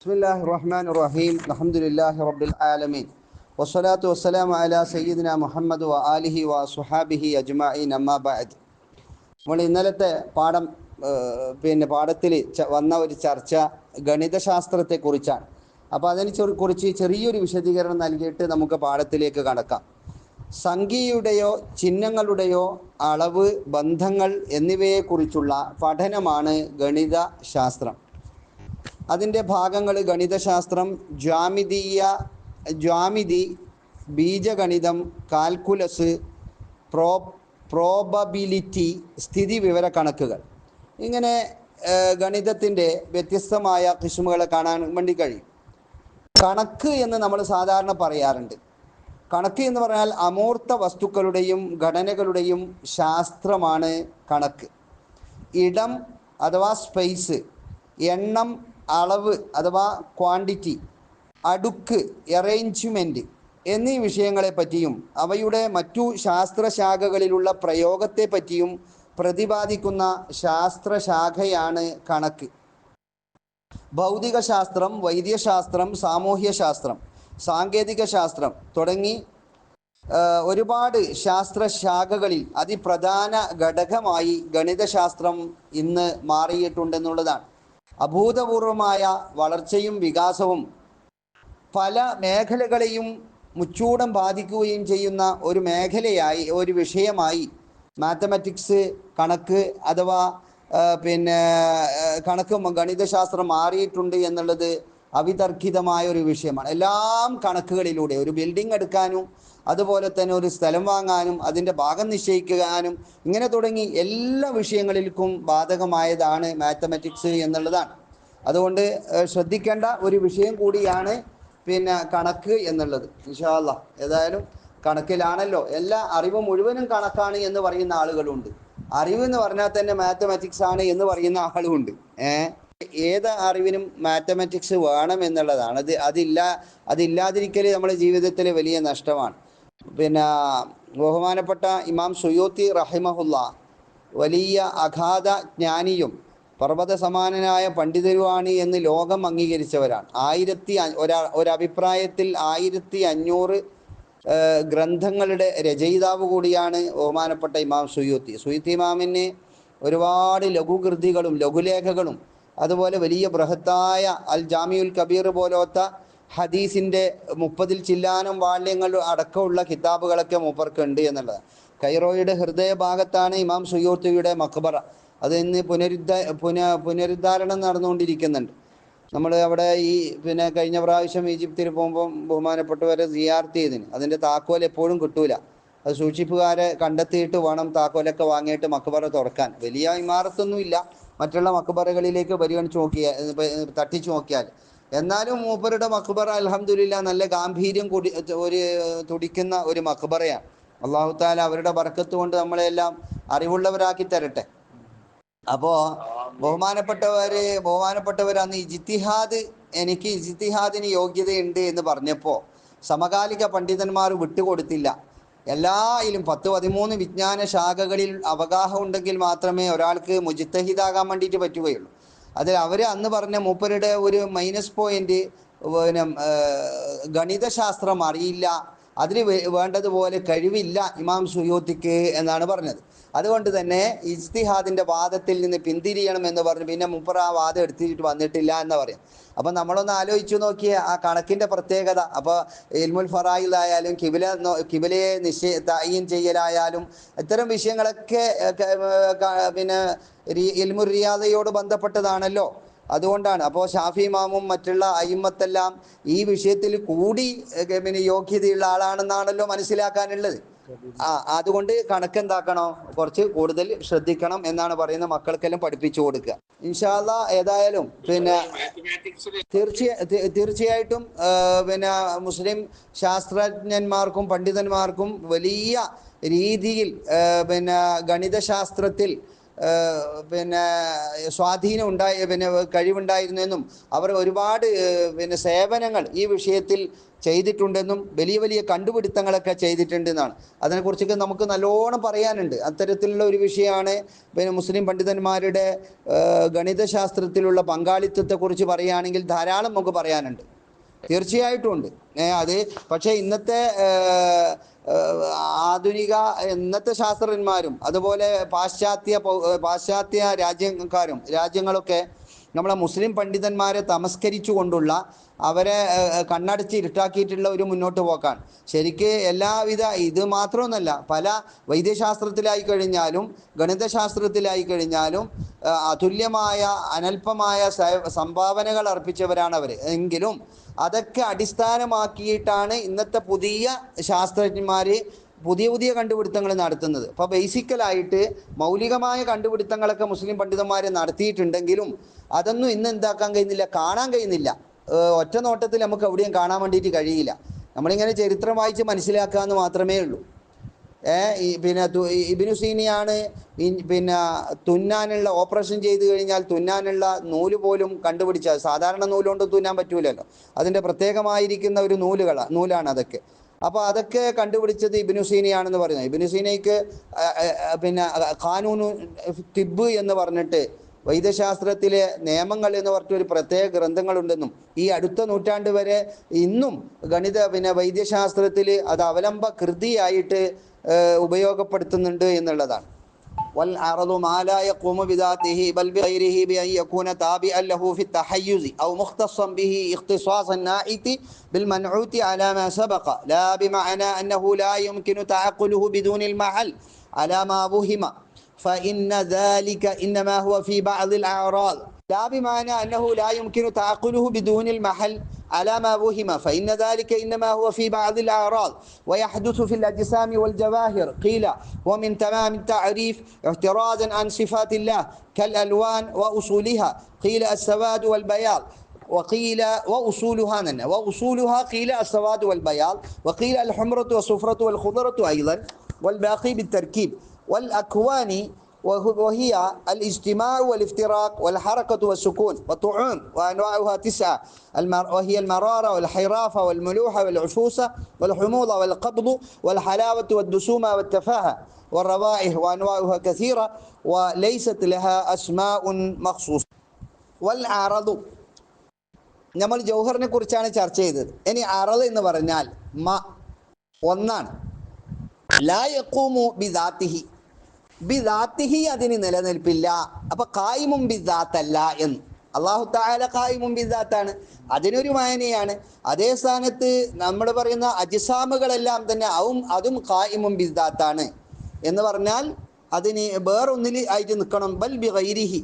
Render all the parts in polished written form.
ബിസ്മില്ലാഹിർ റഹ്മാനിർ റഹീം അൽഹംദുലില്ലാഹി റബ്ബിൽ ആലമീൻ വസ്സലാത്തു വസ്സലാമു അലാ സയ്യിദിന മുഹമ്മദ് വ ആലിഹി വ സുഹാബിഹി അജ്മഈൻ അമ്മാ ബഅദ്. നമ്മൾ ഇന്നലത്തെ പാഠത്തിൽ വന്ന ഒരു ചർച്ച ഗണിതശാസ്ത്രത്തെക്കുറിച്ചാണ്. അപ്പോൾ അതിനെ കുറിച്ച് ചെറിയൊരു വിശദീകരണം നൽകിയിട്ട് നമുക്ക് പാഠത്തിലേക്ക് കടക്കാം. സംഖ്യയുടെയോ ചിഹ്നങ്ങളുടെയോ അളവ്, ബന്ധങ്ങൾ എന്നിവയെക്കുറിച്ചുള്ള പഠനമാണ് ഗണിതശാസ്ത്രം. അതിൻ്റെ ഭാഗങ്ങൾ ഗണിതശാസ്ത്രം, ജ്യാമിതി, ബീജഗണിതം, കാൽക്കുലസ്, പ്രോബബിലിറ്റി, സ്ഥിതി വിവര കണക്കുകൾ. ഇങ്ങനെ ഗണിതത്തിൻ്റെ വ്യത്യസ്തമായ കിസ്മുകളെ കാണാൻ വേണ്ടി കഴിയും. കണക്ക് എന്ന് നമ്മൾ സാധാരണ പറയാറുണ്ട്. കണക്ക് എന്ന് പറഞ്ഞാൽ അമൂർത്ത വസ്തുക്കളുടെയും ഘടനകളുടെയും ശാസ്ത്രമാണ് കണക്ക്. ഇടം അഥവാ സ്പേസ്, എണ്ണം, അളവ് അഥവാ ക്വാണ്ടിറ്റി, അടുക്ക്, അറേഞ്ച്മെൻറ്റ് എന്നീ വിഷയങ്ങളെ പറ്റിയും അവയുടെ മറ്റു ശാസ്ത്രശാഖകളിലുള്ള പ്രയോഗത്തെ പറ്റിയും പ്രതിപാദിക്കുന്ന ശാസ്ത്രശാഖയാണ് കണക്ക്. ഭൗതികശാസ്ത്രം, വൈദ്യശാസ്ത്രം, സാമൂഹ്യശാസ്ത്രം, സാങ്കേതിക ശാസ്ത്രം തുടങ്ങി ഒരുപാട് ശാസ്ത്രശാഖകളിൽ അതിപ്രധാന ഘടകമായി ഗണിതശാസ്ത്രം ഇന്ന് മാറിയിട്ടുണ്ടെന്നുള്ളതാണ്. അഭൂതപൂർവമായ വളർച്ചയും വികാസവും പല മേഖലകളെയും മുച്ചൂടം ബാധിക്കുകയും ചെയ്യുന്ന ഒരു മേഖലയായി, ഒരു വിഷയമായി മാത്തമാറ്റിക്സ്, കണക്ക് അഥവാ കണക്ക് ഗണിതശാസ്ത്രം മാറിയിട്ടുണ്ട് എന്നുള്ളത് അവിതർക്കിതമായ ഒരു വിഷയമാണ്. എല്ലാം കണക്കുകളിലൂടെ ഒരു ബിൽഡിംഗ് എടുക്കാനും അതുപോലെ തന്നെ ഒരു സ്ഥലം വാങ്ങാനും അതിൻ്റെ ഭാഗം നിശ്ചയിക്കാനും ഇങ്ങനെ തുടങ്ങി എല്ലാ വിഷയങ്ങളിലേക്കും ബാധകമായതാണ് മാത്തമാറ്റിക്സ് എന്നുള്ളതാണ്. അതുകൊണ്ട് ശ്രദ്ധിക്കേണ്ട ഒരു വിഷയം കൂടിയാണ് കണക്ക് എന്നുള്ളത്. ഇൻഷാ അല്ലാഹ് ഏതായാലും കണക്കിലാണല്ലോ എല്ലാ അറിവ് മുഴുവനും കണക്കാണ് എന്ന് പറയുന്ന ആളുകളുണ്ട്. അറിവ് എന്ന് പറഞ്ഞാൽ തന്നെ മാത്തമാറ്റിക്സ് ആണ് എന്ന് പറയുന്ന ആളുമുണ്ട്. ഏത് അറിവിനും മാത്തമാറ്റിക്സ് വേണം എന്നുള്ളതാണ്. അതില്ലാതിരിക്കൽ നമ്മുടെ ജീവിതത്തിൽ വലിയ നഷ്ടമാണ്. ബഹുമാനപ്പെട്ട ഇമാം സുയൂത്തി റഹിമഹുല്ല വലിയ അഗാധ ജ്ഞാനിയും പർവ്വത സമാനനായ പണ്ഡിതരുമാണ് എന്ന് ലോകം അംഗീകരിച്ചവരാണ്. ഒരഭിപ്രായത്തിൽ 1500 ഗ്രന്ഥങ്ങളുടെ രചയിതാവ് കൂടിയാണ് ബഹുമാനപ്പെട്ട ഇമാം സുയൂത്തി ഇമാമിന് ഒരുപാട് ലഘുകൃതികളും ലഘുലേഖകളും അതുപോലെ വലിയ ബൃഹത്തായ അൽ ജാമിഉൽ കബീർ പോലത്തെ ഹദീസിൻ്റെ 30 ചില്ലാനം വാള്യങ്ങൾ അടക്കമുള്ള കിതാബുകളൊക്കെ മൂപ്പർക്കുണ്ട് എന്നുള്ളത്. കൈറോയുടെ ഹൃദയഭാഗത്താണ് ഇമാം സുയൂത്തിയുടെ മഖ്ബറ. അത് ഇന്ന് പുനരുദ്ധാരണം നടന്നുകൊണ്ടിരിക്കുന്നുണ്ട്. നമ്മൾ അവിടെ കഴിഞ്ഞ പ്രാവശ്യം ഈജിപ്തിൽ പോകുമ്പം ബഹുമാനപ്പെട്ടവരെ സിയാർത്ത് ചെയ്തിന്. അതിൻ്റെ താക്കോൽ എപ്പോഴും കിട്ടൂല. അത് സൂക്ഷിപ്പുകാരെ കണ്ടെത്തിയിട്ട് വേണം താക്കോലൊക്കെ വാങ്ങിയിട്ട് മഖ്ബറ തുറക്കാൻ. വലിയ ഇമാറത്തൊന്നും ഇല്ല മറ്റുള്ള മഖ്ബറകളിലേക്ക് തട്ടിച്ചു നോക്കിയാൽ. എന്നാലും മൂപ്പരുടെ മഖ്ബറ അൽഹംദുലില്ലാ നല്ല ഗാംഭീര്യം കൂടി തുടിക്കുന്ന ഒരു മഖ്ബറയാണ്. അല്ലാഹു തആല അവരുടെ ബർക്കത്ത് കൊണ്ട് നമ്മളെല്ലാം അറിവുള്ളവരാക്കി തരട്ടെ. അപ്പോൾ ബഹുമാനപ്പെട്ടവർ അന്ന് എനിക്ക് ഇജ്തിഹാദിന് യോഗ്യതയുണ്ട് എന്ന് പറഞ്ഞപ്പോൾ സമകാലിക പണ്ഡിതന്മാർ വിട്ടുകൊടുത്തില്ല. എല്ലായിലും 10-13 വിജ്ഞാന ശാഖകളിൽ അവഗാഹം ഉണ്ടെങ്കിൽ മാത്രമേ ഒരാൾക്ക് മുജ്തഹിദാകാൻ വേണ്ടിയിട്ട് പറ്റുകയുള്ളൂ. അതിൽ അവർ അന്ന് പറഞ്ഞ മൂപ്പരുടെ ഒരു മൈനസ് പോയിന്റ് ഗണിതശാസ്ത്രം അറിയില്ല, അതിന് വേണ്ടതുപോലെ കഴിവില്ല ഇമാം സുയൂത്തിക്ക് എന്നാണ് പറഞ്ഞത്. അതുകൊണ്ട് തന്നെ ഇജ്തിഹാദിൻ്റെ വാദത്തിൽ നിന്ന് പിന്തിരിയണം എന്ന് പറഞ്ഞു. പിന്നെ മൂപ്പർ ആ വാദം എടുത്തിട്ട് വന്നിട്ടില്ല എന്ന് പറയാം. അപ്പം നമ്മളൊന്ന് ആലോചിച്ചു നോക്കിയ ആ കണക്കിൻ്റെ പ്രത്യേകത. അപ്പോൾ ഇൽമുൽ ഫറായിലായാലും കിബിലയെ തഅയീൻ ചെയ്യലായാലും ഇത്തരം വിഷയങ്ങളൊക്കെ ഇൽമുൽ റിയാദയോട് ബന്ധപ്പെട്ടതാണല്ലോ. അതുകൊണ്ടാണ് അപ്പോൾ ഷാഫി ഇമാമും മറ്റുള്ള അയിമ്മത്തെല്ലാം ഈ വിഷയത്തിൽ കൂടി യോഗ്യതയുള്ള ആളാണെന്നാണല്ലോ മനസ്സിലാക്കാനുള്ളത്. അതുകൊണ്ട് കണക്കെന്താക്കണോ കുറച്ച് കൂടുതൽ ശ്രദ്ധിക്കണം എന്നാണ് പറയുന്നത്. മക്കൾക്കെല്ലാം പഠിപ്പിച്ചു കൊടുക്കുക ഇൻഷാ അല്ലാഹ്. ഏതായാലും തീർച്ചയായിട്ടും മുസ്ലിം ശാസ്ത്രജ്ഞന്മാർക്കും പണ്ഡിതന്മാർക്കും വലിയ രീതിയിൽ ഗണിതശാസ്ത്രത്തിൽ പിന്നെ സ്വാധീനം ഉണ്ടായി, പിന്നെ കഴിവുണ്ടായിരുന്നെന്നും അവർ ഒരുപാട് പിന്നെ സേവനങ്ങൾ ഈ വിഷയത്തിൽ ചെയ്തിട്ടുണ്ടെന്നും വലിയ വലിയ കണ്ടുപിടുത്തങ്ങളൊക്കെ ചെയ്തിട്ടുണ്ടെന്നാണ്. അതിനെക്കുറിച്ചൊക്കെ നമുക്ക് നല്ലോണം പറയാനുണ്ട്. അത്തരത്തിലുള്ള ഒരു വിഷയമാണ് പിന്നെ മുസ്ലിം പണ്ഡിതന്മാരുടെ ഗണിതശാസ്ത്രത്തിലുള്ള പങ്കാളിത്തത്തെക്കുറിച്ച് പറയുകയാണെങ്കിൽ ധാരാളം നമുക്ക് പറയാനുണ്ട്. തീർച്ചയായിട്ടും ഉണ്ട് അത്. പക്ഷേ ഇന്നത്തെ ആധുനിക ഇന്നത്തെ ശാസ്ത്രജ്ഞന്മാരും അതുപോലെ പാശ്ചാത്യ രാജ്യങ്ങളൊക്കെ നമ്മളെ മുസ്ലിം പണ്ഡിതന്മാരെ തമസ്കരിച്ചു കൊണ്ടുള്ള അവരെ കണ്ണടച്ച് ഇരുട്ടാക്കിയിട്ടുള്ള ഒരു മുന്നോട്ട് പോക്കാണ്. ശരിക്ക് എല്ലാവിധ ഇത് മാത്രമൊന്നുമല്ല, പല വൈദ്യശാസ്ത്രത്തിലായി കഴിഞ്ഞാലും ഗണിതശാസ്ത്രത്തിലായി കഴിഞ്ഞാലും അതുല്യമായ അനൽപമായ സംഭാവനകൾ അർപ്പിച്ചവരാണ് അവർ. എങ്കിലും അതൊക്കെ അടിസ്ഥാനമാക്കിയിട്ടാണ് ഇന്നത്തെ പുതിയ ശാസ്ത്രജ്ഞന്മാർ പുതിയ കണ്ടുപിടുത്തങ്ങൾ നടത്തുന്നത്. അപ്പോൾ ബേസിക്കലായിട്ട് മൗലികമായ കണ്ടുപിടുത്തങ്ങളൊക്കെ മുസ്ലിം പണ്ഡിതന്മാർ നടത്തിയിട്ടുണ്ടെങ്കിലും അതൊന്നും ഇന്ന് എന്താക്കാൻ കഴിയുന്നില്ല, കാണാൻ കഴിയുന്നില്ല. ഒറ്റ നോട്ടത്തിൽ നമുക്ക് എവിടെയും കാണാൻ വേണ്ടിയിട്ട് കഴിയില്ല. നമ്മളിങ്ങനെ ചരിത്രം വായിച്ച് മനസ്സിലാക്കുക എന്ന് മാത്രമേ ഉള്ളൂ. പിന്നെ ഇബ്നു സീനയാണ് പിന്നെ തുന്നാനുള്ള ഓപ്പറേഷൻ ചെയ്ത് കഴിഞ്ഞാൽ തുന്നാനുള്ള നൂല് പോലും കണ്ടുപിടിച്ചത്. സാധാരണ നൂലുകൊണ്ട് തുന്നാൻ പറ്റൂലല്ലോ, അതിൻ്റെ പ്രത്യേകമായിരിക്കുന്ന ഒരു നൂലാണ് അതൊക്കെ. അപ്പോൾ അതൊക്കെ കണ്ടുപിടിച്ചത് ഇബ്നു സീനയാണെന്ന് പറയുന്നത്. ഇബ്നു സീനയ്ക്ക് പിന്നെ ഖാനൂനു തിബ് എന്ന് പറഞ്ഞിട്ട് വൈദ്യശാസ്ത്രത്തിലെ നിയമങ്ങൾ എന്ന് പറഞ്ഞിട്ടൊരു പ്രത്യേക ഗ്രന്ഥങ്ങളുണ്ടെന്നും ഈ അടുത്ത നൂറ്റാണ്ട് വരെ ഇന്നും പിന്നെ വൈദ്യശാസ്ത്രത്തിൽ അത് അവലംബ കൃതിയായിട്ട് ഉപയോഗപ്പെടുത്തുന്നുണ്ട് എന്നുള്ളതാണ്. والعرض ما لا يقوم بذاته بل بغيره بأن يكون تابعا له في التحيز أو مختصا به اختصاص النائت بالمنعوت على ما سبق، لا بمعنى أنه لا يمكن تعقله بدون المحل على ما وهم، فإن ذلك إنما هو في بعض الأعراض، لا بمعنى أنه لا يمكن تعقله بدون المحل على ما وهم، فإن ذلك إنما هو في بعض الأعراض ويحدث في الأجسام والجواهر. قيل ومن تمام التعريف احترازا عن صفات الله كالألوان وأصولها، قيل السواد والبياض، وقيل وأصولها قيل السواد والبياض، وقيل الحمرة والصفرة والخضرة أيضا، والباقي بالتركيب. والأكوان وهي الاجتماع والافتراق والحركة والسكون. والطعوم وأنواعها 9 وهي المرارة والحرافة والملوحة والعفوسة والحموضة والقبض والحلاوة والدسومة والتفاهة. والروائح وأنواعها كثيرة وليست لها أسماء مخصوصة. والأعراض നമ്മൾ ജൗഹറിനെ കുറിച്ചാണ് ചർച്ച ചെയ്തത്. ഇനി അറദ് എന്ന് പറഞ്ഞാൽ ഒന്നാണ്, ലാ യഖൂമു ബിദാത്തിഹി, ബിദാത്തിഹി അതിന് നിലനിൽപ്പില്ല. അപ്പൊ ഖായിമും ബിദാത്തല്ല എന്ന്. അല്ലാഹു തആല ഖായിമും ബിദാത്താണ്, അതിനൊരു മായനയാണ്. അതേ സ്ഥാനത്ത് നമ്മൾ പറയുന്ന അജ്സാമുകളെല്ലാം തന്നെ അതും ഖായിമും ബിദാത്താണ് എന്ന് പറഞ്ഞാൽ അതിന് വേറൊന്നിൽ ആയിട്ട് നിൽക്കണം. ബൽ ബിഗൈരിഹി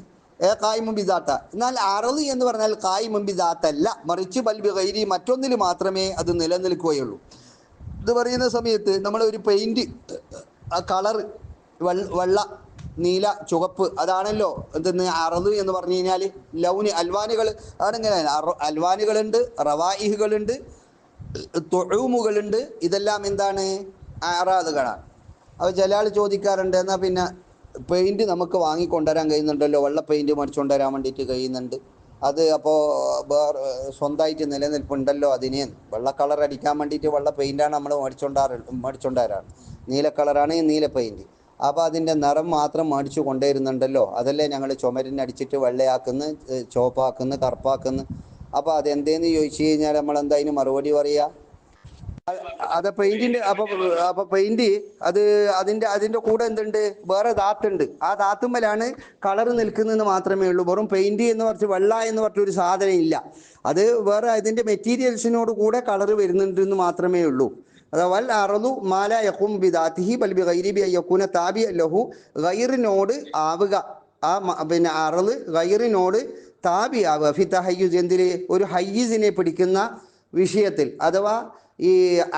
ഖായിമും ബിദാത്ത. എന്നാൽ അറദ് എന്ന് പറഞ്ഞാൽ ഖായിമും ബിദാത്തല്ല, മറിച്ച് ബൽ ബിഗൈരി മറ്റൊന്നിൽ മാത്രമേ അത് നിലനിൽക്കുകയുള്ളൂ. ഇത് പറയുന്ന സമയത്ത് നമ്മൾ ഒരു പെയിന്റ് ആ കളർ വെള്ള, നീല, ചുവപ്പ്, അതാണല്ലോ എന്തെന്ന് അറദ് എന്ന് പറഞ്ഞു കഴിഞ്ഞാൽ. ലൗന് അൽവാനുകൾ ആണെങ്ങനെയാണ്, അൽവാനുകളുണ്ട്, റവായിഹുകളുണ്ട്, തുഊമുകളുണ്ട്, ഇതെല്ലാം എന്താണ് അറാദുകളാണ്. അപ്പോൾ ചില ആൾ ചോദിക്കാറുണ്ട്, എന്നാൽ പിന്നെ പെയിൻറ്റ് നമുക്ക് വാങ്ങിക്കൊണ്ടുവരാൻ കഴിയുന്നുണ്ടല്ലോ, വെള്ള പെയിൻറ്റ് മേടിച്ചുകൊണ്ടുവരാൻ വേണ്ടിയിട്ട് കഴിയുന്നുണ്ട്, അത് അപ്പോൾ സ്വന്തമായിട്ട് നിലനിൽപ്പുണ്ടല്ലോ അതിന്. വെള്ള കളർ അടിക്കാൻ വേണ്ടിയിട്ട് വെള്ള പെയിൻറ്റാണ് നമ്മൾ മേടിച്ചുകൊണ്ടുവരാറ്, നീല കളറാണ് നീല പെയിൻറ്റ്. അപ്പോൾ അതിൻ്റെ നിറം മാത്രം മേടിച്ചു കൊണ്ടുവരുന്നുണ്ടല്ലോ, അതല്ലേ ഞങ്ങൾ ചുമരിനടിച്ചിട്ട് വെള്ളയാക്കുന്നു, ചുവപ്പാക്കുന്നു, കറുപ്പാക്കുന്നു. അപ്പോൾ അതെന്തേന്ന് ചോദിച്ചു കഴിഞ്ഞാൽ നമ്മൾ എന്തായാലും മറുപടി പറയുക, അത് പെയിന്റിന്റെ. അപ്പൊ പെയിന്റ് അത് അതിന്റെ കൂടെ എന്തുണ്ട്, വേറെ ധാത്തുണ്ട്. ആ ധാത്തുമ്മലാണ് കളർ നിൽക്കുന്നതെന്ന് മാത്രമേ ഉള്ളൂ. വെറും പെയിന്റ് എന്ന് പറഞ്ഞ് വെള്ള എന്ന് പറഞ്ഞൊരു സാധനം ഇല്ല. അത് വേറെ അതിന്റെ മെറ്റീരിയൽസിനോട് കൂടെ കളർ വരുന്നുണ്ടെന്ന് മാത്രമേ ഉള്ളൂ. വൽ അറദു മാല യഖൂം ബിദാത്തിഹി ബൽ ബിഗൈരി ബി യകൂന താബിഅ ലഹു, ഗൈറിനോട് ആവുക. ആ പിന്നെ അറദ് ഗൈറിനോട് താബി ആവുക. ഫി തഹയ്യുസ്, എന്തില്, ഒരു ഹയ്യിസിനെ പിടിക്കുന്ന വിഷയത്തിൽ. അഥവാ ഈ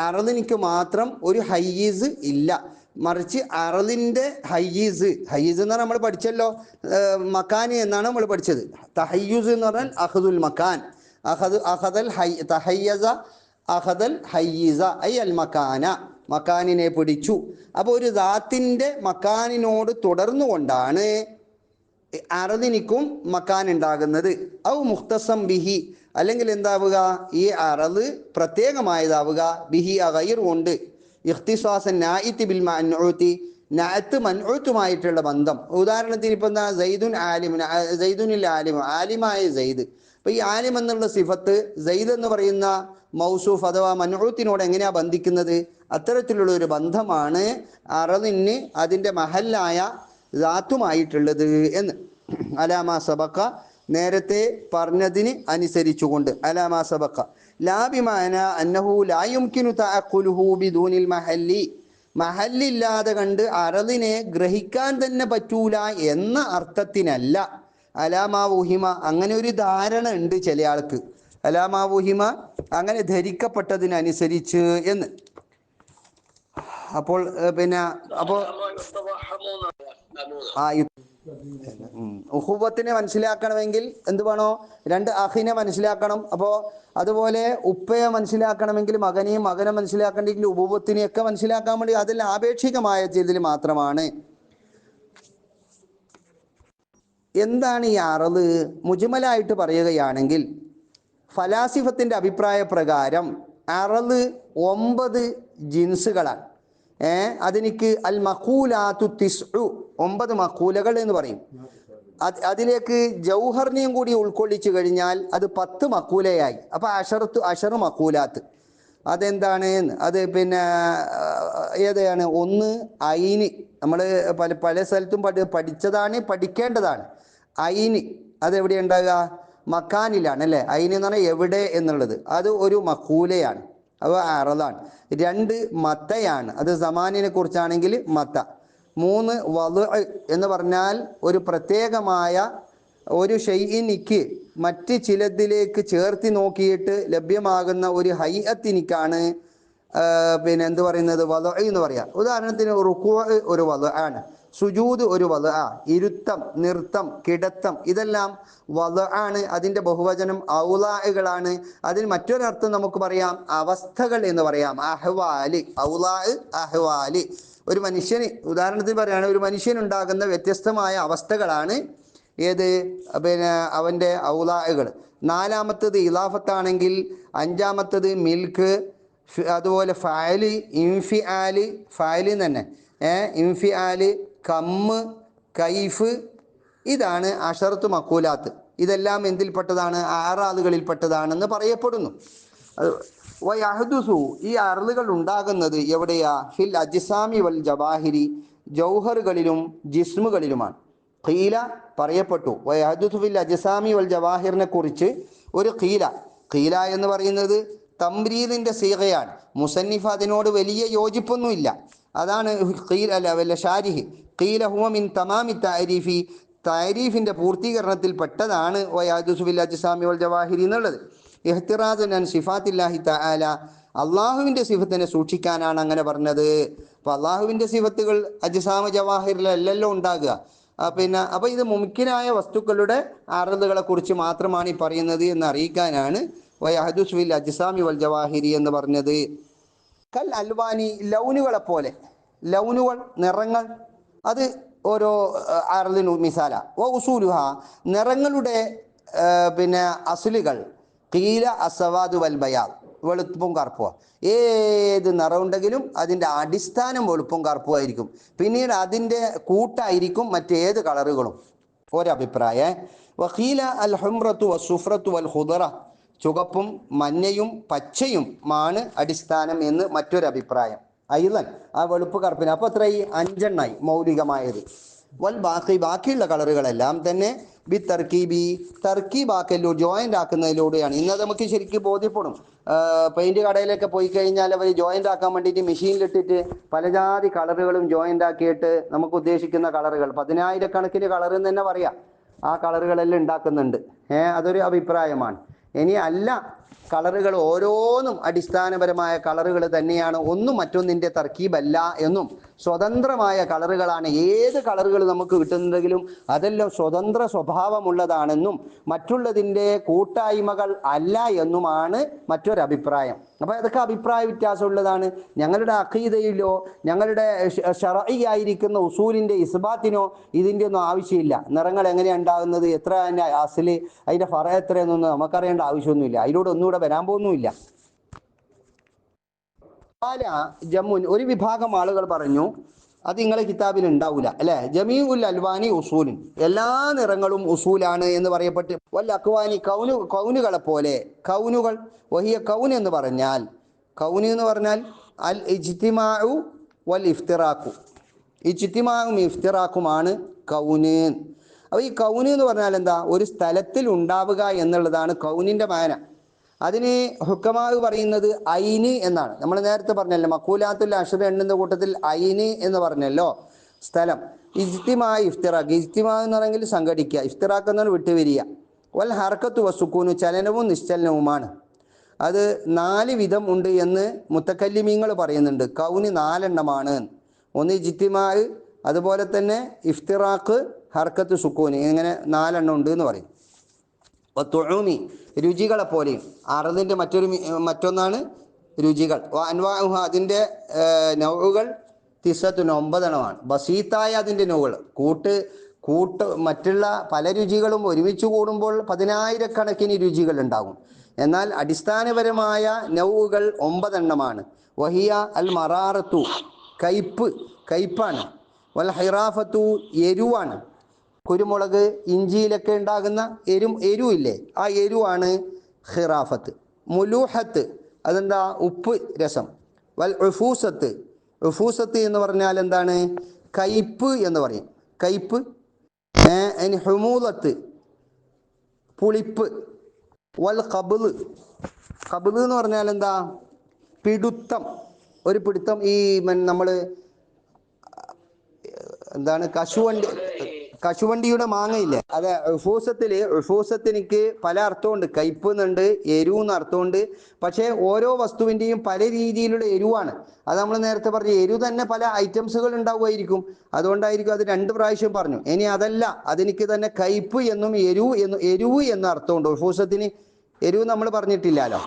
അറദിനിക്ക് മാത്രം ഒരു ഹയ്യീസ് ഇല്ല, മറിച്ച് അറദിൻ്റെ ഹയ്യീസ് എന്ന് പറഞ്ഞാൽ നമ്മൾ പഠിച്ചല്ലോ, മക്കാനി എന്നാണ് നമ്മൾ പഠിച്ചത്. തഹയ്യുസ് എന്ന് പറഞ്ഞാൽ അഖദുൽ മക്കാൻ, അഖദൽ തഹയ്യസ അഖദൽ ഹയ്യിസ ഐ അൽ മക്കാന, മക്കാനിനെ പിടിച്ചു. അപ്പോൾ ഒരു ദാത്തിൻ്റെ മക്കാനിനോട് തുടർന്നു കൊണ്ടാണ് അറദിനിക്കും മക്കാൻ ഉണ്ടാകുന്നത്. ഔ മുഖ്തസം ബിഹി, അല്ലെങ്കിൽ എന്താവുക, ഈ അറദ് പ്രത്യേകമായതാവുക, ബിഹി ഗൈർ കൊണ്ട്, ഇഖ്തിസാസൻ നായിത്തി ബിൽ മൻഊത്തി, നഅത്ത് മൻഊത്തുമായിട്ടുള്ള ബന്ധം. ഉദാഹരണത്തിന് ഇപ്പം എന്താ, സൈദുൻ ആലിം, സൈദുനിൽ ആലിം, ആലിമായ സൈദ്. അപ്പം ഈ ആലിം എന്നുള്ള സിഫത്ത് സൈദ് എന്ന് പറയുന്ന മൗസൂഫ് അഥവാ മൻഊത്തിനോട് എങ്ങനെയാണ് ബന്ധിക്കുന്നത്? അത്തരത്തിലുള്ള ഒരു ബന്ധമാണ് അറദിന് അതിൻ്റെ മഹല്ലായ ദാത്തുമായിട്ടുള്ളത് എന്ന്. അലാമാ സബക്ക, നേരത്തെ പറഞ്ഞതിന് അനുസരിച്ചുകൊണ്ട്. അലാമാ സബക്ക ലാബിമാന അന്നഹു ലാ യുംകിനു തഅഖുലുഹു ബിദൂനിൽ മഹല്ലി, മഹല്ലില്ലാതെ കണ്ട് അറദിനെ ഗ്രഹിക്കാൻ തന്നെ പറ്റൂല എന്ന അർത്ഥത്തിനല്ല. അലാമാവുഹിമ, അങ്ങനെ ഒരു ധാരണ ഉണ്ട് ചില ആൾക്ക്. അലാമാവുഹിമ, അങ്ങനെ ധരിക്കപ്പെട്ടതിനനുസരിച്ച് എന്ന്. അപ്പോൾ പിന്നെ അപ്പോൾ ഉഹുവത്തിനെ മനസ്സിലാക്കണമെങ്കിൽ എന്ത് വേണോ? രണ്ട് അഹിനെ മനസ്സിലാക്കണം. അപ്പോൾ അതുപോലെ ഉപ്പയെ മനസ്സിലാക്കണമെങ്കിൽ മകനെയും, മകനെ മനസ്സിലാക്കണമെങ്കിൽ ഉഹുവത്തിനെയൊക്കെ മനസ്സിലാക്കാൻ വേണ്ടി അതെല്ലാം ആപേക്ഷികമായ ഇതിൽ മാത്രമാണ്. എന്താണ് ഈ അറദ്? മുജ്മലായിട്ട് പറയുകയാണെങ്കിൽ ഫലാസിഫത്തിൻ്റെ അഭിപ്രായ പ്രകാരം അറദ് 9 ജിൻസുകളാണ്. അതിനിക്ക് അൽ മഖൂലാത്തു തിസ്ഉ, 9 മഖൂലകൾ എന്ന് പറയും. അതിലേക്ക് ജൗഹറിനെയും കൂടി ഉൾക്കൊള്ളിച്ചു കഴിഞ്ഞാൽ അത് 10 മഖൂലയായി. അപ്പോൾ അഷറ് മഖൂലാത്ത്. അതെന്താണ്? അത് പിന്നെ ഏതാണ്? ഒന്ന് ഐന്, നമ്മൾ പല സ്ഥലത്തും പഠിച്ചതാണ്, പഠിക്കേണ്ടതാണ്. ഐന് അതെവിടെ ഉണ്ടാകുക? മക്കാനിലാണ് അല്ലേ? ഐന് എന്ന് പറഞ്ഞാൽ എവിടെ എന്നുള്ളത്. അത് ഒരു മഖൂലയാണ്, അവ അറദാണ്. 2 മത്തയാണ്, അത് സമാനിനെ കുറിച്ചാണെങ്കിൽ മത്ത. 3 വദ് എന്ന് പറഞ്ഞാൽ ഒരു പ്രത്യേകമായ ഒരു ഷൈഇനിക്ക് മറ്റ് ചിലതിലേക്ക് ചേർത്തി നോക്കിയിട്ട് ലഭ്യമാകുന്ന ഒരു ഹൈഅത്തിനിക്കാണ് പിന്നെ എന്ത് പറയുന്നത്, വദ് എന്ന് പറയാം. ഉദാഹരണത്തിന് റുക്കൂ ഒരു വദ് ആണ്, സുജൂദ് ഒരു വദ് ആ, ഇരുത്തം, നൃത്തം, കിടത്തം, ഇതെല്ലാം വദ് ആണ്. അതിൻ്റെ ബഹുവചനം ഔലാകളാണ്. അതിന് മറ്റൊരർത്ഥം നമുക്ക് പറയാം അവസ്ഥകൾ എന്ന് പറയാം. അഹ്വാല്, ഔലാ അഹ്വാല്. ഒരു മനുഷ്യന്, ഉദാഹരണത്തിന് പറയുകയാണെങ്കിൽ ഒരു മനുഷ്യനുണ്ടാകുന്ന വ്യത്യസ്തമായ അവസ്ഥകളാണ് ഏത്? പിന്നെ അവൻ്റെ ഔലാകൾ. 4-മത്തത് ഇലാഫത്താണെങ്കിൽ, 5-മത്തത് മിൽക്ക്, അതുപോലെ ഫഅല്, ഇൻഫിആല്, ഫഅല് തന്നെ ഇൻഫിആല്, കമ്മ്, കൈഫ്, ഇതാണ് അഷറത്ത് മഖൂലാത്ത്. ഇതെല്ലാം എന്തിൽപ്പെട്ടതാണ്? ആറാദുകളിൽപ്പെട്ടതാണെന്ന് പറയപ്പെടുന്നു. വയഹ്ദുസു, ഈ അർളുകൾ ഉണ്ടാകുന്നത് എവിടെയാ? ഫിൽ അജ്സാമി വൽ ജവാഹിരി, ജൗഹറുകളിലും ജിസ്മുകളിലുമാണ്. ഖീല, പറയപ്പെട്ടു. വയഹ്ദുസു ഫിൽ അജ്സാമി വൽ ജവാഹിറിനെ കുറിച്ച് ഒരു ഖീല എന്ന് പറയുന്നത് തംരീദിൻ്റെ സീഗയാണ്. മുസന്നിഫ് അതിനോട് വലിയ യോജിപ്പൊന്നുമില്ല. അതാണ് ഖീൽ അല്ല വല്ല ഷാരിഹ്. ഖീല ഹുവ മിൻ തമാമി തഅരീഫി, തഅരീഫിൻ്റെ പൂർത്തീകരണത്തിൽ പെട്ടതാണ് വയഹ്ദുസു ഫിൽ അജ്സാമി വൽ ജവാഹിരി എന്നുള്ളത്. ഇഹ്തിറാസൻ അൻ സിഫാത്തില്ലാഹി തആല, അള്ളാഹുവിൻ്റെ സിഫത്തിനെ സൂക്ഷിക്കാനാണ് അങ്ങനെ പറഞ്ഞത്. അപ്പോൾ അള്ളാഹുവിൻ്റെ സിഫത്തുകൾ അജ്സാമ ജവാഹിറിലല്ലല്ലോ ഉണ്ടാകുക. പിന്നെ അപ്പോൾ ഇത് മുംകിനായ വസ്തുക്കളുടെ അറദുകളെ കുറിച്ച് മാത്രമാണ് ഈ പറയുന്നത് എന്ന് അറിയിക്കാനാണ് വയഹ്ദുസു ഫിൽ അജ്സാമി വൽ ജവാഹിരി എന്ന് പറഞ്ഞത്. കൽ അൽവാനി, ലൗനുകളെ പോലെ. ലൗനുകൾ, നിറങ്ങൾ, അത് ഓരോ അറദിനു മിസാല. വ ഉസൂലുഹ, നിറങ്ങളുടെ പിന്നെ അസുലുകൾ. ഖീല അസ്സവാദു വൽ ബയാദ്, വെളുപ്പും കറുപ്പും. ഏത് നിറമുണ്ടെങ്കിലും അതിൻ്റെ അടിസ്ഥാനം വെളുപ്പും കറുപ്പുമായിരിക്കും. പിന്നീട് അതിൻ്റെ കൂട്ടായിരിക്കും മറ്റേത് കളറുകളും. ഒരഭിപ്രായം. വഖീല അൽ ഹുംറത്തു വസുഫ്രത്തു വൽ ഖുദറ, ചുവപ്പും മഞ്ഞയും പച്ചയും ആണ് അടിസ്ഥാനം എന്ന് മറ്റൊരഭിപ്രായം. അയ്യൻ ആ വെളുപ്പ് കറുപ്പിന്. അപ്പോൾ എത്രയായി? 5 എണ്ണായി മൗലികമായത്. വൽ ബാക്കിയുള്ള കളറുകളെല്ലാം തന്നെ ബി തർക്കീബാക്കലിലൂടെ, ജോയിൻ്റ് ആക്കുന്നതിലൂടെയാണ്. ഇന്നത് നമുക്ക് ശരിക്കും ബോധ്യപ്പെടും. പെയിൻറ് കടയിലൊക്കെ പോയി കഴിഞ്ഞാൽ അവർ ജോയിൻ്റ് ആക്കാൻ വേണ്ടിയിട്ട് മെഷീനിലിട്ടിട്ട് പലജാതി കളറുകളും ജോയിൻ്റ് ആക്കിയിട്ട് നമുക്ക് ഉദ്ദേശിക്കുന്ന കളറുകൾ 10,000-കണക്കിന് കളർ എന്ന് തന്നെ പറയാം, ആ കളറുകളെല്ലാം ഉണ്ടാക്കുന്നുണ്ട്. അതൊരു അഭിപ്രായമാണ്. ഇനി അല്ല, കളറുകൾ ഓരോന്നും അടിസ്ഥാനപരമായ കളറുകൾ തന്നെയാണ്, ഒന്നും മറ്റൊന്നിൻ്റെ തർക്കീബല്ല എന്നും സ്വതന്ത്രമായ കളറുകളാണ്. ഏത് കളറുകൾ നമുക്ക് കിട്ടുന്നുണ്ടെങ്കിലും അതെല്ലാം സ്വതന്ത്ര സ്വഭാവമുള്ളതാണെന്നും മറ്റുള്ളതിൻ്റെ കൂട്ടായ്മകൾ അല്ല എന്നുമാണ് മറ്റൊരഭിപ്രായം. അപ്പോൾ അതൊക്കെ അഭിപ്രായ വ്യത്യാസമുള്ളതാണ്. ഞങ്ങളുടെ അഖീദയിലോ ഞങ്ങളുടെ ശർഈയായിരിക്കുന്ന ഉസൂലിൻ്റെ ഇസ്ബാത്തിനോ ഇതിൻ്റെ ഒന്നും ആവശ്യമില്ല. നിറങ്ങൾ എങ്ങനെയാണ് ഉണ്ടാകുന്നത്, എത്ര അതിൻ്റെ അസ്ല്, അതിൻ്റെ ഫറ എത്രയെന്നൊന്നും നമുക്കറിയേണ്ട ആവശ്യമൊന്നുമില്ല. അതിലൂടെ ഒന്നുകൂടെ വരാൻ പോകുന്നുമില്ല. ജമ്മുൻ ഒരു വിഭാഗം ആളുകൾ പറഞ്ഞു അത് നിങ്ങളെ കിതാബിൽ ഉണ്ടാവില്ല അല്ലെ. ജമീഉൽ അൽവാനി ഉസൂലിൻ, എല്ലാ നിറങ്ങളും ഉസൂലാണ് എന്ന് പറയപ്പെട്ട്. വൽ അക്വാനി കൗനുകളെ പോലെ, കൗനുകൾ വഹിയ കൗൻ എന്ന് പറഞ്ഞാൽ, കൗന് എന്ന് പറഞ്ഞാൽ അൽ ഇജ്തിമാഉ വൽ ഇഫ്തിറാഖു, ഇജ്തിമാഉം ഇഫ്തിറാഖുമാണ് കൗന്. അപ്പോൾ ഈ കൗന് എന്ന് പറഞ്ഞാൽ എന്താ, ഒരു സ്ഥലത്തിൽ ഉണ്ടാവുക എന്നുള്ളതാണ് കൗനിൻ്റെ മാന. അതിന് ഹുക്കമാവ് പറയുന്നത് ഐന് എന്നാണ്. നമ്മൾ നേരത്തെ പറഞ്ഞല്ലോ മഖൂലാത്തുൽ അഷ്റ എണ്ണുന്ന കൂട്ടത്തിൽ ഐന് എന്ന് പറഞ്ഞല്ലോ സ്ഥലം. ഇജ്തിമാ ഇഫ്തിറാഖ്, ഇജ്തിമാ എന്ന് പറഞ്ഞെങ്കിൽ സംഘടിക്കുക, ഇഫ്തിറാഖ് എന്നാണ് വിട്ടുപിരിയ. വൽ ഹർക്കത്തു വസുക്കൂനു ചലനവും നിശ്ചലനവുമാണ്. അത് 4 വിധം ഉണ്ട് എന്ന് മുത്തക്കല്ലിമീങ്ങൾ പറയുന്നുണ്ട്. കൗന് 4 എണ്ണമാണ്. ഒന്ന് ഇജ്തിമാ, അതുപോലെ തന്നെ ഇഫ്തിറാഖ്, ഹർക്കത്ത്, സുക്കൂന്, ഇങ്ങനെ 4 എണ്ണം ഉണ്ട് എന്ന് പറയും. തുഊമി രുചികളെ പോലെയും. അറദിൻ്റെ മറ്റൊന്നാണ് രുചികൾ. അൻവാഉഹ അതിൻ്റെ നൗഉകൾ 9 എണ്ണമാണ്. ബസീത്തായ അതിൻ്റെ നൗകൾ മറ്റുള്ള പല രുചികളും ഒരുമിച്ച് കൂടുമ്പോൾ 10,000 രുചികൾ ഉണ്ടാകും. എന്നാൽ അടിസ്ഥാനപരമായ നൗഉകൾ 9 എണ്ണമാണ്. വഹിയ അൽ മറാറത്തു കയ്പ്പാണ്. വൽ ഹിറാഫത്തു എരുവാണ്. കുരുമുളക് ഇഞ്ചിയിലൊക്കെ ഉണ്ടാകുന്ന എരുവില്ലേ, ആ എരുവാണ് ഖിറാഫത്ത്. മുലൂഹത്ത് അതെന്താ, ഉപ്പ് രസം. വൽ ഉഫൂസത്ത്, ഉഫൂസത്ത് എന്ന് പറഞ്ഞാൽ എന്താണ്, കയ്പ്പ് എന്ന് പറയും, കയ്പ്പ്. ഹുമൂലത്ത് പുളിപ്പ്. വൽ ഖബ്ള്, ഖബ്ള് എന്ന് പറഞ്ഞാൽ എന്താ, പിടുത്തം, ഒരു പിടുത്തം. ഈ നമ്മൾ എന്താണ്, കശുവണ്ടിയുടെ മാങ്ങയില്ലേ, അതെ. ഉഫൂസത്തിനിക്ക് പല അർത്ഥമുണ്ട്. കയ്പ് എന്നുണ്ട്, എരിവ് എന്ന് അർത്ഥമുണ്ട്. പക്ഷേ ഓരോ വസ്തുവിൻ്റെയും പല രീതിയിലുള്ള എരിവാണ്. അത് നമ്മൾ നേരത്തെ പറഞ്ഞു, എരിവ് തന്നെ പല ഐറ്റംസുകൾ ഉണ്ടാവുമായിരിക്കും. അതുകൊണ്ടായിരിക്കും അത് 2 പ്രാവശ്യം പറഞ്ഞു. ഇനി അതല്ല, അതെനിക്ക് തന്നെ കയ്പ് എന്നും എരിവ് എന്ന അർത്ഥമുണ്ട്. ഉഫൂസത്തിന് എരിവ് നമ്മൾ പറഞ്ഞിട്ടില്ലല്ലോ.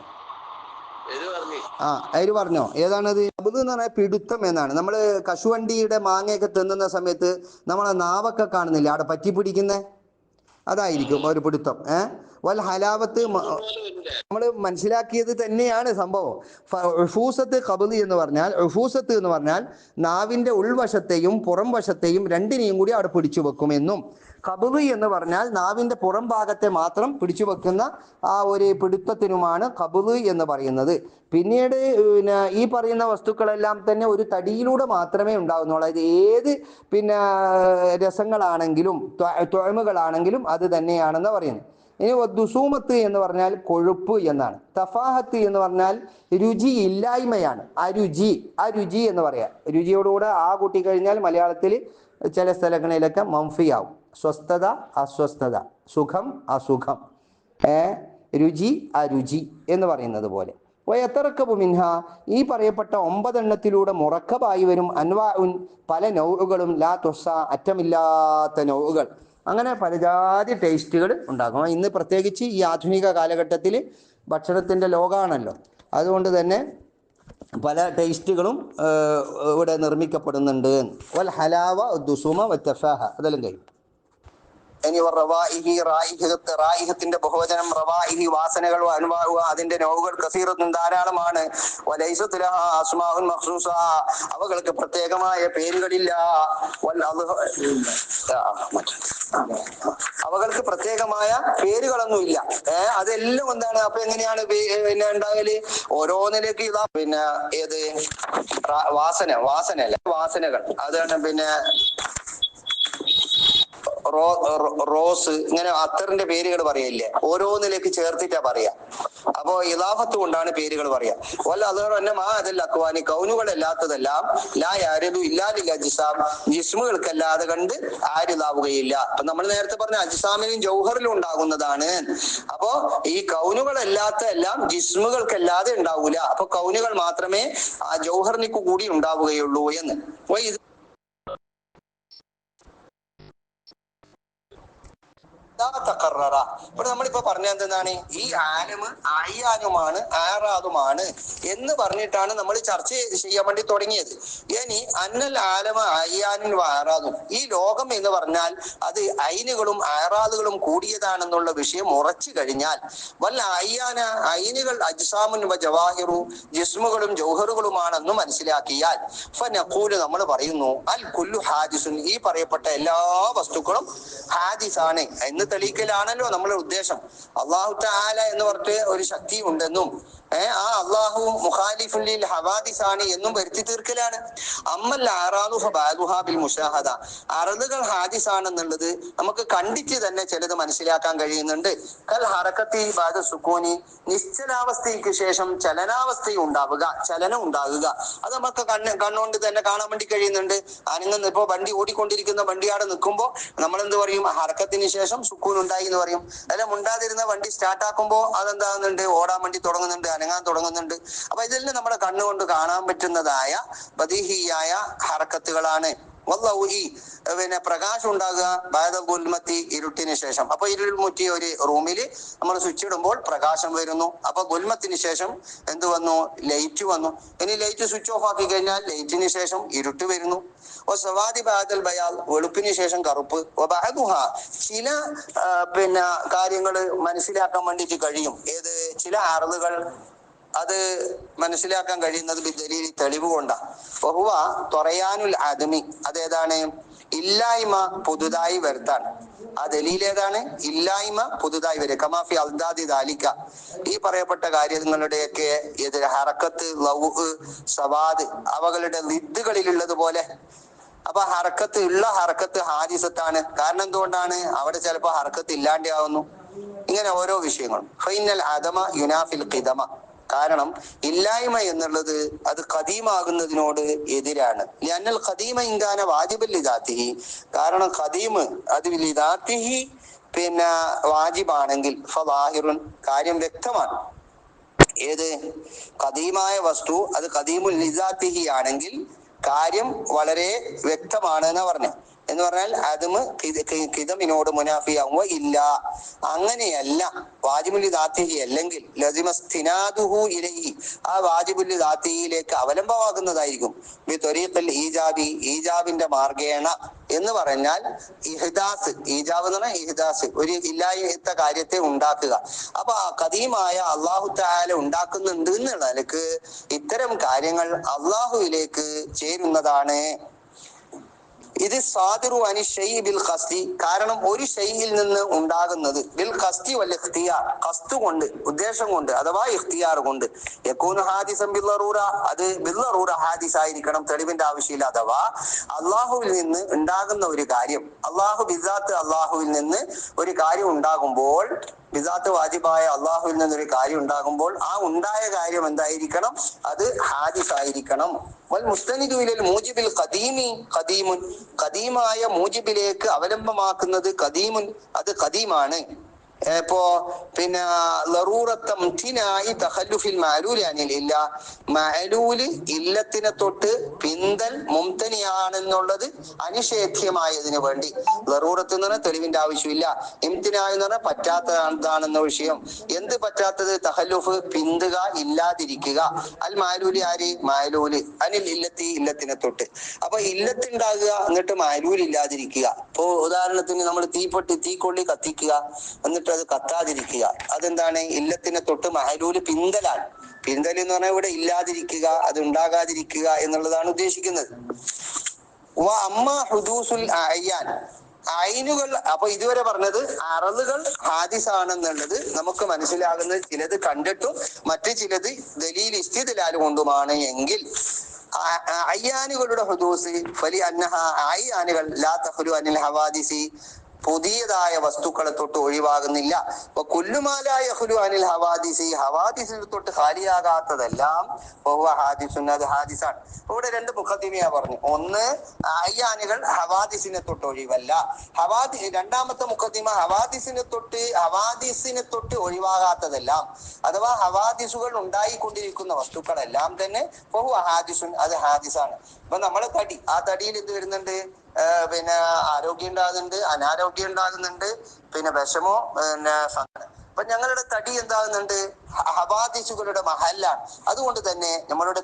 എരിവ് പറഞ്ഞോ, ഏതാണത്? അത് എന്ന് പറഞ്ഞാൽ പിടുത്തം എന്നാണ്. നമ്മൾ കശുവണ്ടിയുടെ മാങ്ങയൊക്കെ തിന്നുന്ന സമയത്ത് നമ്മളെ നാവൊക്കെ കാണുന്നില്ല, അവിടെ പറ്റി പിടിക്കുന്ന, അതായിരിക്കും ഒരു പിടുത്തം. വൽ ഹലാവത്ത് നമ്മൾ മനസ്സിലാക്കിയത് തന്നെയാണ് സംഭവം. ഉഫൂസത്ത് ഖബ്ള് എന്ന് പറഞ്ഞാൽ, ഉഫൂസത്ത് എന്ന് പറഞ്ഞാൽ നാവിൻ്റെ ഉൾവശത്തെയും പുറം വശത്തെയും രണ്ടിനെയും കൂടി അവിടെ പിടിച്ചു വെക്കുമെന്നും, ഖബ്ള് എന്ന് പറഞ്ഞാൽ നാവിൻ്റെ പുറം ഭാഗത്തെ മാത്രം പിടിച്ചു വെക്കുന്ന ആ ഒരു പിടുത്തത്തിനുമാണ് ഖബ്ള് എന്ന് പറയുന്നത്. പിന്നീട് ഈ പറയുന്ന വസ്തുക്കളെല്ലാം തന്നെ ഒരു തടിയിലൂടെ മാത്രമേ ഉണ്ടാകുന്നുള്ളൂ. അത് ഏത് രസങ്ങളാണെങ്കിലും ത്വഅമുകളാണെങ്കിലും അത് തന്നെയാണെന്ന് പറയുന്നു. ഇനി ദുസൂമത്ത് എന്ന് പറഞ്ഞാൽ കൊഴുപ്പ് എന്നാണ്. തഫാഹത്ത് എന്ന് പറഞ്ഞാൽ രുചി ഇല്ലായ്മയാണ്. അരുചി എന്ന് പറയാം. രുചിയോടുകൂടെ കൂട്ടി കഴിഞ്ഞാൽ മലയാളത്തിൽ ചില സ്ഥലങ്ങളിലൊക്കെ മംഫിയാവും. സ്വസ്ഥത, അസ്വസ്ഥത, സുഖം, അസുഖം, രുചി, അരുചി എന്ന് പറയുന്നത് പോലെ. വയത്തറക്കബു മിൻഹ ഈ പറയപ്പെട്ട 9 എണ്ണത്തിലൂടെ മുറക്കബായി വരും അൻവാഉൻ പല നൗഉകളും, ലാ തുഹ്സ അറ്റമില്ലാത്ത നൗഉകൾ. അങ്ങനെ പലജാതി ടേസ്റ്റുകൾ ഉണ്ടാകും. ഇന്ന് പ്രത്യേകിച്ച് ഈ ആധുനിക കാലഘട്ടത്തിൽ ഭക്ഷണത്തിൻ്റെ ലോകമാണല്ലോ, അതുകൊണ്ട് തന്നെ പല ടേസ്റ്റുകളും ഇവിടെ നിർമ്മിക്കപ്പെടുന്നുണ്ട്. വൽ ഹലാവ ദുസുമ വത്തഫാഹ അതെല്ലാം കഴിയും. ഇനി റായിഹത്തിന്റെ ബഹുവചനം റവായിഹി വാസനകൾ, അൻവാഉ അതിന്റെ നൗകൾ കസീറത്തുൻ ധാരാളമാണ്. വലൈസത് ലഹാ അസ്മാഉൻ മഖ്സൂസ അവകൾക്ക് പ്രത്യേകമായ പേരുകളില്ല. അവകൾക്ക് പ്രത്യേകമായ പേരുകളൊന്നുമില്ല. അതെല്ലാം എന്താണ്, അപ്പൊ എങ്ങനെയാണ് ഉണ്ടാകല്? ഓരോന്നിലേക്ക് ഇതാ ഏത് വാസനകൾ, അതാണ് റോസ്, ഇങ്ങനെ അത്തറിന്റെ പേരുകൾ പറയില്ലേ, ഓരോന്നിലേക്ക് ചേർത്തിട്ടാ പറയാ. അപ്പോ ഇലാഫത്ത് കൊണ്ടാണ് പേരുകൾ പറയാ. വല്ല അതുപോലെ തന്നെ മാ അതിൽ അക്വാനി, കൗനുകളല്ലാത്തതെല്ലാം ലാ യാരിദു ഇല്ലാലിൽ അജ്സാം, ജിസ്മുകൾക്കല്ലാതെ കണ്ട് ആരിതാവുകയില്ല. അപ്പൊ നമ്മൾ നേരത്തെ പറഞ്ഞ അജ്സാമിലും ജൗഹറിലും ഉണ്ടാകുന്നതാണ്. അപ്പോ ഈ കൗനുകളല്ലാത്ത എല്ലാം ജിസ്മുകൾക്കല്ലാതെ ഉണ്ടാവൂല. അപ്പൊ കൗനുകൾ മാത്രമേ ആ ജൗഹറിനിക്ക് കൂടി ഉണ്ടാവുകയുള്ളൂ എന്ന്. ഇവിടെ നമ്മളിപ്പോ പറഞ്ഞ എന്താണ്, ഈ ആലമ് അയ്യാനുമാണ് ആറാതുമാണ് എന്ന് പറഞ്ഞിട്ടാണ് നമ്മൾ ചർച്ച ചെയ്യാൻ വേണ്ടി തുടങ്ങിയത്. ഇനി അന്നൽ ആലമ അയ്യാനും ആറാതും, ഈ ലോകം എന്ന് പറഞ്ഞാൽ അത് ഐനുകളും ആറാദുകളും കൂടിയതാണെന്നുള്ള വിഷയം ഉറച്ചു കഴിഞ്ഞാൽ, വല്ല അയ്യാന ഐനുകൾ അജ്സാമുൻ വ ജവാഹിറു, ജിസ്മുകളും ജൗഹറുകളുമാണെന്ന് മനസ്സിലാക്കിയാൽ ഫനഖൂലു, നമ്മൾ പറയുന്നു അൽ കുല്ലു ഹാദിസുൻ, ഈ പറയപ്പെട്ട എല്ലാ വസ്തുക്കളും ഹാദിസാണ് എന്ന് തെളിയിക്കലാണല്ലോ നമ്മുടെ ഉദ്ദേശം. അള്ളാഹു തആല എന്ന് പറഞ്ഞിട്ട് ഒരു ശക്തി ഉണ്ടെന്നും ആ അള്ളാഹു മുഖാലിഫുൽ ലിൽ ഹവാദിസാണ് എന്നും വരുത്തി തീർക്കലാണ്. അമ്മൽ അറാദു ഫബഅദുഹാ ബിൽ മുശാഹദ, അറദുകൾ ഹാദിസാണെന്നുള്ളത് നമുക്ക് കണ്ടിട്ട് തന്നെ ചിലത് മനസ്സിലാക്കാൻ കഴിയുന്നുണ്ട്. കൽ ഹറക്കത്തി ബഅദ സുകൂനി, നിശ്ചലാവസ്ഥയ്ക്ക് ശേഷം ചലനാവസ്ഥ ഉണ്ടാവുക, ചലനം ഉണ്ടാകുക, അത് നമുക്ക് കണ്ണുകൊണ്ട് തന്നെ കാണാൻ വേണ്ടി കഴിയുന്നുണ്ട്. അനങ്ങുന്ന ഇപ്പോ വണ്ടി ഓടിക്കൊണ്ടിരിക്കുന്ന വണ്ടിയാടെ നിൽക്കുമ്പോൾ നമ്മൾ എന്ത് പറയും, ഹറക്കത്തിന് ശേഷം സുക്കൂൻ ഉണ്ടായി എന്ന് പറയും. അല്ല, മുണ്ടാതിരുന്ന വണ്ടി സ്റ്റാർട്ടാക്കുമ്പോൾ അതെന്താകുന്നുണ്ട്, ഓടാൻ വേണ്ടി തുടങ്ങുന്നുണ്ട്, അനങ്ങാൻ തുടങ്ങുന്നുണ്ട്. അപ്പൊ ഇതെല്ലാം നമ്മുടെ കണ്ണുകൊണ്ട് കാണാൻ പറ്റുന്നതായ ബദീഹിയായ ഹറക്കത്തുകളാണ്. പിന്നെ പ്രകാശം ഉണ്ടാകുക ബഅദൽ ഗുൽമത്തി, ഇരുട്ടിന് ശേഷം. അപ്പൊ ഇരുൾ മുറ്റിയ ഒരു റൂമിൽ നമ്മൾ സ്വിച്ച് ഇടുമ്പോൾ പ്രകാശം വരുന്നു. അപ്പൊ ഗുൽമത്തിന് ശേഷം എന്ത് വന്നു, ലൈറ്റ് വന്നു. ഇനി ലൈറ്റ് സ്വിച്ച് ഓഫ് ആക്കി കഴിഞ്ഞാൽ ലൈറ്റിന് ശേഷം ഇരുട്ട് വരുന്നു. സവാദി ബഅദൽ ബയാൽ, വെളുപ്പിന് ശേഷം കറുപ്പ്. ചില പിന്നെ കാര്യങ്ങൾ മനസ്സിലാക്കാൻ വേണ്ടിയിട്ട് കഴിയും. ഏത് ചില അറുതുകൾ അത് മനസ്സിലാക്കാൻ കഴിയുന്നത് ബിദലീൽ, തെളിവ് കൊണ്ടാണ്. ബഹുവ തൊറയാനുൽ ആദമി, അതേതാണ്, ഇല്ലായ്മ പുതുതായി വരുത്താൻ. ആ ദലീൽ ഏതാണ്, ഇല്ലായ്മ പുതുതായി വരിക. കമാഫി അൽദാദി ദാലിക, ഈ പറയപ്പെട്ട കാര്യങ്ങളുടെയൊക്കെ എതിരെ ഹറക്കത്ത്, ലൗഹ്, സവാദ്, അവകളുടെ ലിദ്ദുകളിലുള്ളത് പോലെ. അപ്പൊ ഹറക്കത്ത് ഉള്ള ഹറക്കത്ത് ഹാദിസത്താണ്. കാരണം എന്തുകൊണ്ടാണ്, അവിടെ ചിലപ്പോ ഹറക്കത്ത് ഇല്ലാണ്ടാവുന്നു. ഇങ്ങനെ ഓരോ വിഷയങ്ങളും. ഫൈനൽ അദമ യുനാഫിൽ ഖിദമ, കാരണം ഇല്ലായ്മ എന്നുള്ളത് അത് ഖദീമാകുന്നതിനോട് എതിരാണ്. ലഅന്നൽ ഖദീമ ഇൻകാന വാജിബൻ ലിദാത്തിഹി, കാരണം ഖദീമ് അത് ലിദാത്തിഹി പിന്നെ വാജിബാണെങ്കിൽ ഫളാഹിറുൻ, കാര്യം വ്യക്തമാണ്. ഏത് ഖദീമായ വസ്തു അത് ഖദീമുൽ ലിദാത്തിഹി ആണെങ്കിൽ കാര്യം വളരെ വ്യക്തമാണ് എന്ന് പറഞ്ഞു. എന്ന് പറഞ്ഞാൽ അതും കിതമിനോട് മുനാഫിയാവുക ഇല്ല. അങ്ങനെയല്ല, വാജിബുല്ലി ദാത്തിഹി അല്ലെങ്കിൽ ലസിമസ്തിനാദുഹു ഇലൈഹി, ആ വാജിബുല്ലി ദാത്തിഹിയിലേക്ക് അവലംബമാകുന്നതായിരിക്കും. ബി ത്വരീഖിൽ ഈജാബി, ഈജാബിന്റെ മാർഗേണ എന്ന് പറഞ്ഞാൽ ഇഹ്ദാസ്, ഈജാബ് എന്ന് പറഞ്ഞാൽ ഇഹ്ദാസ്, ഒരു ഇല്ലാത്ത കാര്യത്തെ ഉണ്ടാക്കുക. അപ്പൊ ആ ഖദീമായ അള്ളാഹു തആല ഉണ്ടാക്കുന്നുണ്ട് എന്നുള്ള നിലക്ക് ഇത്തരം കാര്യങ്ങൾ അള്ളാഹുവിലേക്ക് ചേരുന്നതാണ്. ഇത് സാദിറു അനി ഷൈഇ ബിൽ ഖസ്ദി, കാരണം ഒരു ഷൈഇൽ നിന്ന് ഉണ്ടാകുന്നത് ബിൽ ഖസ്ദി വൽ ഇഖ്തിയാർ, ഖസ്ദ് കൊണ്ട്, ഉദ്ദേശം കൊണ്ട്, അഥവാ ഇഖ്തിയാർ കൊണ്ട്. യകൂനു ഹാദിസൻ ബിൽ ദറൂറ, അത് ബിൽ ദറൂറ ഹാദിസ് ആയിരിക്കണം, തെളിവിന്റെ ആവശ്യമില്ല. അഥവാ അള്ളാഹുവിൽ നിന്ന് ഉണ്ടാകുന്ന ഒരു കാര്യം, അള്ളാഹു ബിദാത്ത്, അള്ളാഹുവിൽ നിന്ന് ഒരു കാര്യം ഉണ്ടാകുമ്പോൾ, ബിദാത്ത് വാജിബായ അള്ളാഹുവിൽ നിന്നൊരു കാര്യം ഉണ്ടാകുമ്പോൾ ആ ഉണ്ടായ കാര്യം എന്തായിരിക്കണം, അത് ഹാദിസ് ആയിരിക്കണം. വൽ മുസ്തനിദു ഇലൽ മൂജിബിൽ ഖദീമി ഖദീമുൻ, ഖദീമായ മൂജിബിലേക്ക് അവലംബമാക്കുന്നത് ഖദീമുൻ, അത് ഖദീമാണ്. ഇപ്പോ പിന്നെ ലറൂറത്തംതിനായി തഖല്ലുഫിൽ മഅലൂലി അനിൽ ഇല്ല, മഅലൂല് ഇല്ലത്തിനെ തൊട്ട് പിന്തൽ മുംതനിയാണെന്നുള്ളത് അനിഷേധ്യമായതിനു വേണ്ടി. ലറൂറത്ത് എന്ന് പറഞ്ഞാൽ തെളിവിന്റെ ആവശ്യമില്ല, ഇംതിനായ എന്ന് പറഞ്ഞാൽ പറ്റാത്തതാണെന്ന വിഷയം. എന്ത് പറ്റാത്തത്, തഖല്ലുഫ്, പിന്തുക, ഇല്ലാതിരിക്കുക. അൽ മഅലൂലി, ആര്, മഅലൂല്, അനിൽ ഇല്ലത്തി, ഇല്ലത്തിനെ തൊട്ട്. അപ്പൊ ഇല്ലത്തുണ്ടാകുക എന്നിട്ട് മഅലൂൽ ഇല്ലാതിരിക്കുക. ഇപ്പോ ഉദാഹരണത്തിന് നമ്മൾ തീക്കൊള്ളി കത്തിക്കുക, എന്നിട്ട് അത് കത്താതിരിക്കുക, അതെന്താണ്, ഇല്ലത്തിനെ തൊട്ട് മഅലൂല് പിന്തലാണ്. പിന്തൽ എന്ന് പറഞ്ഞാൽ ഇവിടെ ഇല്ലാതിരിക്കുക, അത് ഉണ്ടാകാതിരിക്കുക എന്നുള്ളതാണ് ഉദ്ദേശിക്കുന്നത്. അമ്മ ഹുദൂസുൽ അയ്യാൻ, ഐനുകൾ. അപ്പൊ ഇതുവരെ പറഞ്ഞത് അറളുകൾ ഹാദിസാണെന്നുള്ളത് നമുക്ക് മനസ്സിലാകുന്നത് ചിലത് കണ്ടിട്ടും മറ്റു ചിലത് ദലീൽ ഇസ്തിദ്ലാൽ കൊണ്ടുമാണ് എങ്കിൽ അയ്യാനുകളുടെ ഹുദൂസ് ഫലി അന്നഹ, അയ്യാനുകൾ ലാ തഖ്ലു അനിൽ ഹവാദിസി, പുതിയതായ വസ്തുക്കളെ തൊട്ട് ഒഴിവാകുന്നില്ല. അപ്പൊ കുല്ലുമാലായ അനിൽ ഹവാദിസ്, ഈ ഹവാദിസിനെ തൊട്ട് ഖാലിയാകാത്തതെല്ലാം ഹാദിസുൻ, അത് ഹാദിസാണ്. ഇവിടെ രണ്ട് മുഖദ്ദിമയാ പറഞ്ഞു. ഒന്ന്, അയ്യാനികൾ ഹവാദിസിനെ തൊട്ട് ഒഴിവല്ല. രണ്ടാമത്തെ മുഖദ്ദിമ ഹവാദിസിനെ തൊട്ട് ഒഴിവാകാത്തതെല്ലാം, അഥവാ ഹവാദിസുകൾ ഉണ്ടായിക്കൊണ്ടിരിക്കുന്ന വസ്തുക്കളെല്ലാം തന്നെ ഹാദിസുൻ, അത് ഹാദിസാണ്. അപ്പൊ നമ്മളെ തടി, ആ തടിയിൽ എന്ത് വരുന്നുണ്ട്? പിന്നെ ആരോഗ്യം ഉണ്ടാകുന്നുണ്ട്, അനാരോഗ്യം ഉണ്ടാകുന്നുണ്ട്, പിന്നെ വിഷമോ, പിന്നെ അപ്പൊ ഞങ്ങളുടെ തടി എന്താകുന്നുണ്ട്? ഹവാദിസുകളുടെ മഹല്ലാണ്. അതുകൊണ്ട് തന്നെ നമ്മളുടെ